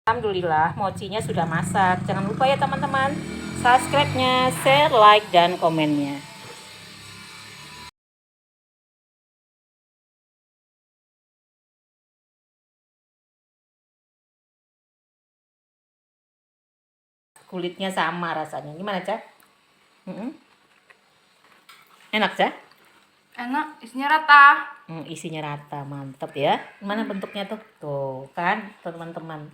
Alhamdulillah mochinya sudah masak. Jangan lupa ya teman-teman, subscribe-nya, share, like, dan komennya. Kulitnya sama rasanya. Gimana, Cak? Enak, Cak? Enak, isinya rata. Isinya rata, mantep ya. Mana bentuknya tuh? Tuh kan, teman-teman.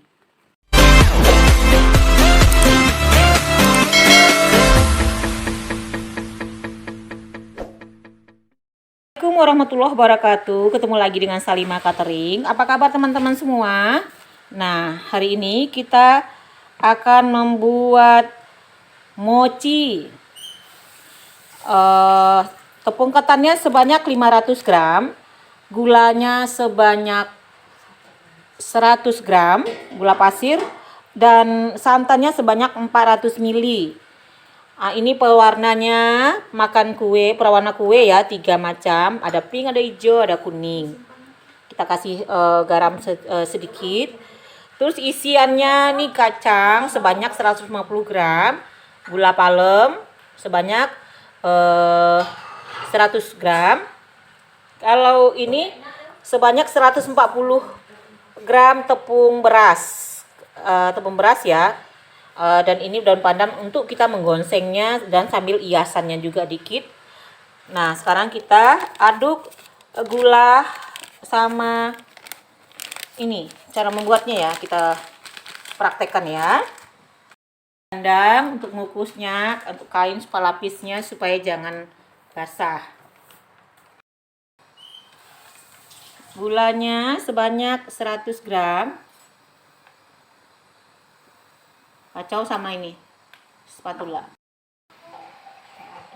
Assalamualaikum warahmatullahi wabarakatuh. Ketemu lagi dengan Salima Catering. Apa kabar teman-teman semua? Nah, hari ini kita akan membuat mochi. Tepung ketannya sebanyak 500 gram, gulanya sebanyak 100 gram, gula pasir, dan santannya sebanyak 400 ml. Ini pewarnanya makan kue, pewarna kue ya, 3 macam, ada pink, ada hijau, ada kuning. Kita kasih garam sedikit. Terus isiannya nih kacang sebanyak 150 gram, gula palem sebanyak 100 gram. Kalau ini sebanyak 140 gram tepung beras. Tepung beras ya. Dan ini daun pandan untuk kita menggonsengnya dan sambil hiasannya juga dikit. Nah, sekarang kita aduk gula sama ini. Cara membuatnya ya, kita praktekkan ya. Kandang untuk mengukusnya, untuk kain pelapisnya supaya jangan basah. Gulanya sebanyak 100 gram. Kacau sama ini spatula.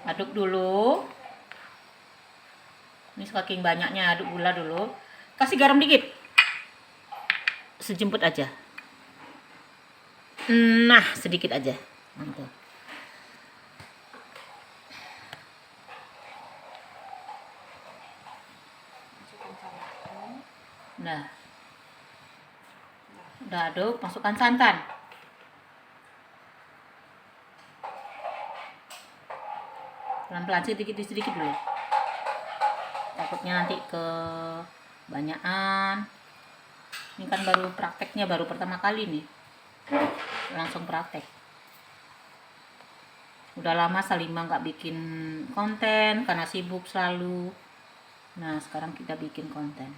Aduk dulu. Ini saking banyaknya, aduk gula dulu. Kasih garam dikit. Sejemput aja. Nah, sedikit aja. Mantap. Nah. Udah aduk, masukkan santan. Pelan-pelan sedikit-sedikit dulu. Takutnya nanti kebanyakan. Ini kan baru prakteknya, baru pertama kali nih. Langsung praktek. Udah lama Salima nggak bikin konten karena sibuk selalu. Nah, sekarang kita bikin konten.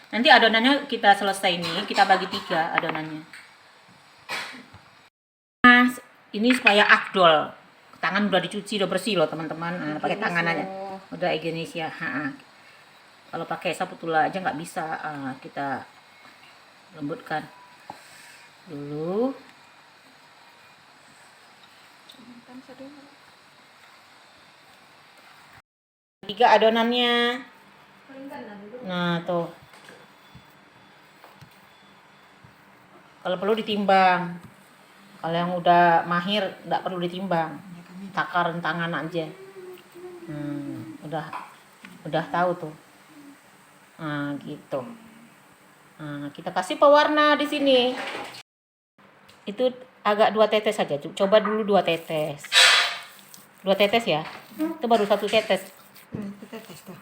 Nanti adonannya kita selesai nih, kita bagi 3 adonannya. Nah, ini supaya afdol. Tangan udah dicuci, udah bersih loh teman-teman. Nah, pakai tangan aja. Udah higienis ya. Kalau pakai spatula aja nggak bisa. Kita lembutkan dulu. Tiga adonannya. Nah, tuh. Kalau perlu ditimbang. Kalau yang udah mahir nggak perlu ditimbang. Takaran tangan aja. Udah tahu tuh. Nah, gitu. Nah, kita kasih pewarna di sini. Itu agak 2 tetes saja. Coba dulu 2 tetes. 2 tetes ya. Itu baru 1 tetes. 1 tetes tuh.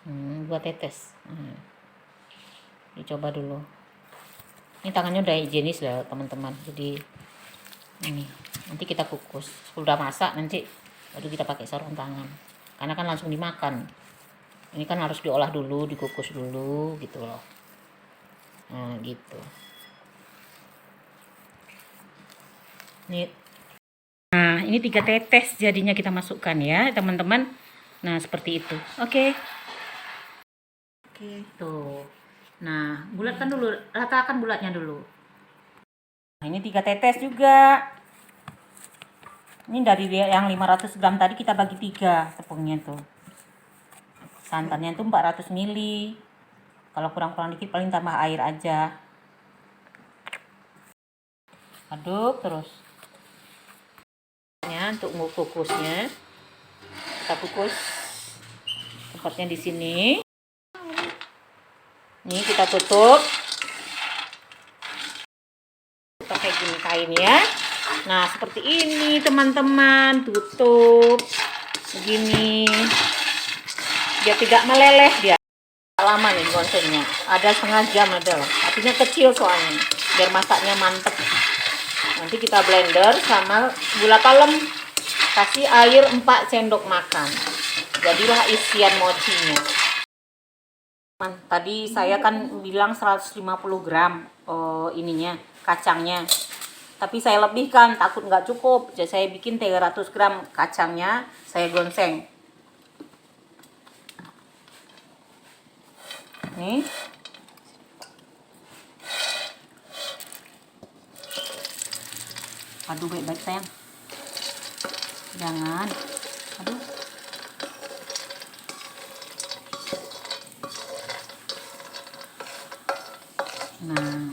2 tetes. Dicoba dulu. Ini tangannya udah higienis lah teman-teman. Jadi ini nanti kita kukus. Sudah masak nanti baru kita pakai sarung tangan. Karena kan langsung dimakan. Ini kan harus diolah dulu, dikukus dulu gitu loh. Nah, gitu. Nah, ini 3 tetes jadinya kita masukkan ya, teman-teman. Nah, seperti itu. Oke. Tuh. Nah, bulatkan dulu, ratakan bulatnya dulu. Nah, ini 3 tetes juga. Ini dari yang 500 gram tadi kita bagi 3 tepungnya tuh. Santannya itu 400 ml. Kalau kurang-kurang dikit paling tambah air aja. Aduk terus. Untuk kukusnya kita kukus tempatnya di sini. Ini kita tutup. kayak gini kainnya. Nah, seperti ini teman-teman, tutup begini. Biar tidak meleleh dia. Lama nih gonsengnya. Ada setengah jam ada loh. Apinya kecil soalnya. Biar masaknya mantep. Nanti kita blender sama gula palem. Kasih air 4 sendok makan. Jadilah isian mochinya. Tadi saya kan bilang 150 gram ininya, kacangnya. Tapi saya lebihkan, takut nggak cukup. Jadi saya bikin 300 gram kacangnya, saya gonceng. Nih. Aduh, baik-baik sayang. Jangan. Aduh. Nah.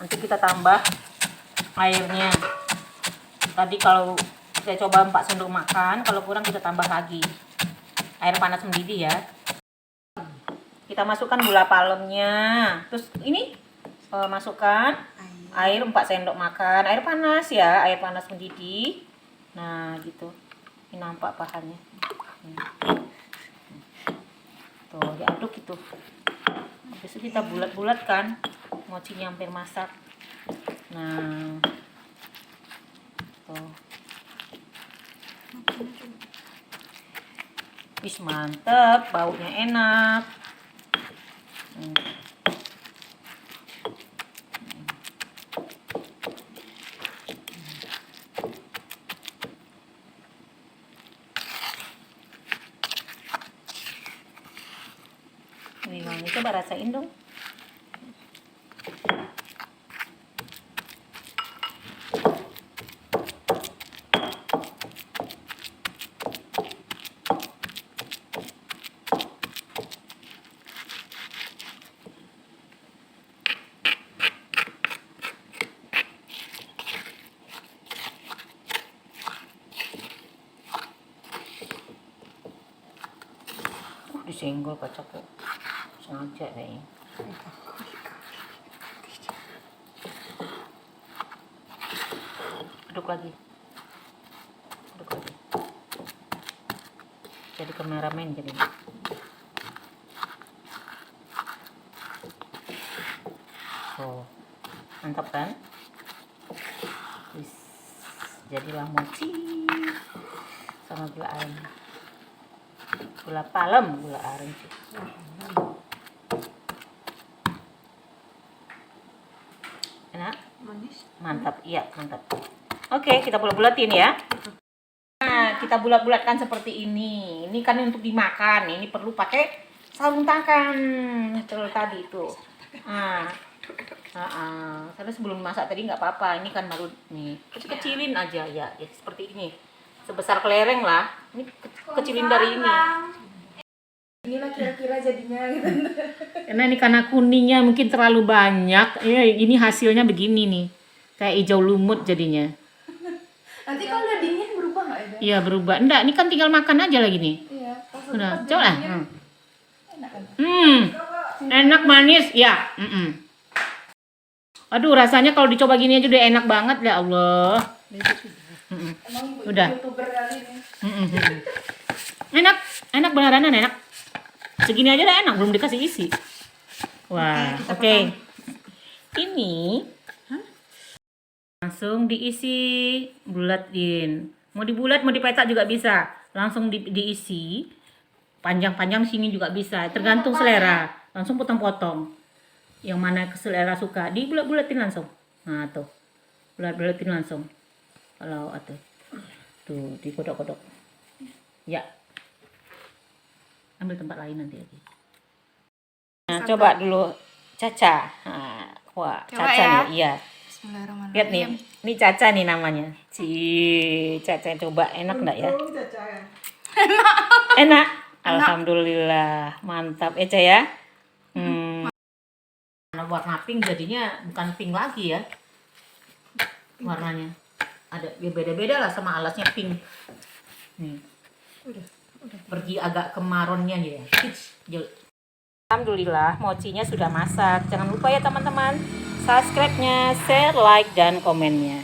Nanti kita tambah airnya. Tadi kalau saya coba 4 sendok makan, kalau kurang kita tambah lagi. Air panas mendidih ya. Kita masukkan gula palemnya. Terus ini masukkan air 4 sendok makan. Air panas ya, air panas mendidih. Nah, gitu. Ini nampak bahannya. Tuh, diaduk gitu. Habis itu kita bulat-bulatkan. Mochinya hampir masak. Nah. Tuh. Wis mantep, baunya enak. Nih, Mami coba rasain dong. Disenggol kacangnya sengaja kayaknya. Aduk lagi. Jadi kameramen jadi. Oh, mantap kan? Wis, jadilah mochi sama gula aren. Gula palem, gula aren sih. Enak? Manis. Mantap, iya mantap. Oke, kita bulat-bulatin ya. Nah, kita bulat-bulatkan seperti ini. Ini kan untuk dimakan. Ini perlu pakai sarung tangan. Terus tadi itu. Karena sebelum masak tadi nggak apa-apa. Ini kan baru nih. Kecilin aja ya. Jadi seperti ini. Sebesar kelereng lah. Ini kecilin dari ini. Inilah kira-kira jadinya gitu. Karena ini karena kuningnya mungkin terlalu banyak. Ini hasilnya begini nih. Kayak hijau lumut jadinya. Nanti kalau udah dingin berubah nggak ya? Iya berubah. Enggak, ini kan tinggal makan aja lagi nih. Iya. Udah, coba lah. Enak kan? Enak manis, ya. Aduh, rasanya kalau dicoba gini aja udah enak banget ya Allah. Emang Udah. YouTuber kali ini. Enak beneran enak. Segini aja udah enak, belum dikasih isi. Wah, oke. Ini langsung diisi, bulatin. Mau dibulat, mau dipetak juga bisa. Langsung diisi. Panjang-panjang sini juga bisa, tergantung selera. Langsung potong-potong. Yang mana selera suka, dibulat-bulatin langsung. Nah, tuh. Bulat-bulatin langsung. Kalau tuh dikodok-kodok. Ya. Ambil tempat lain nanti lagi. Nah, coba dulu Caca. Nah, wah, Coba Caca ya. nih, iya. Bismillahirrahmanirrahim. Lihat nih, ini Caca nih namanya. Caca coba enak enggak ya? Enak. Alhamdulillah, mantap ya, Ca ya. Warna pink jadinya bukan pink lagi ya. Warnanya ada ya beda-beda lah sama alasnya pink. Nih. Udah. Pergi agak ke maronnya dia. Alhamdulillah mochinya sudah masak. Jangan lupa ya teman-teman, subscribe-nya, share, like, dan komennya.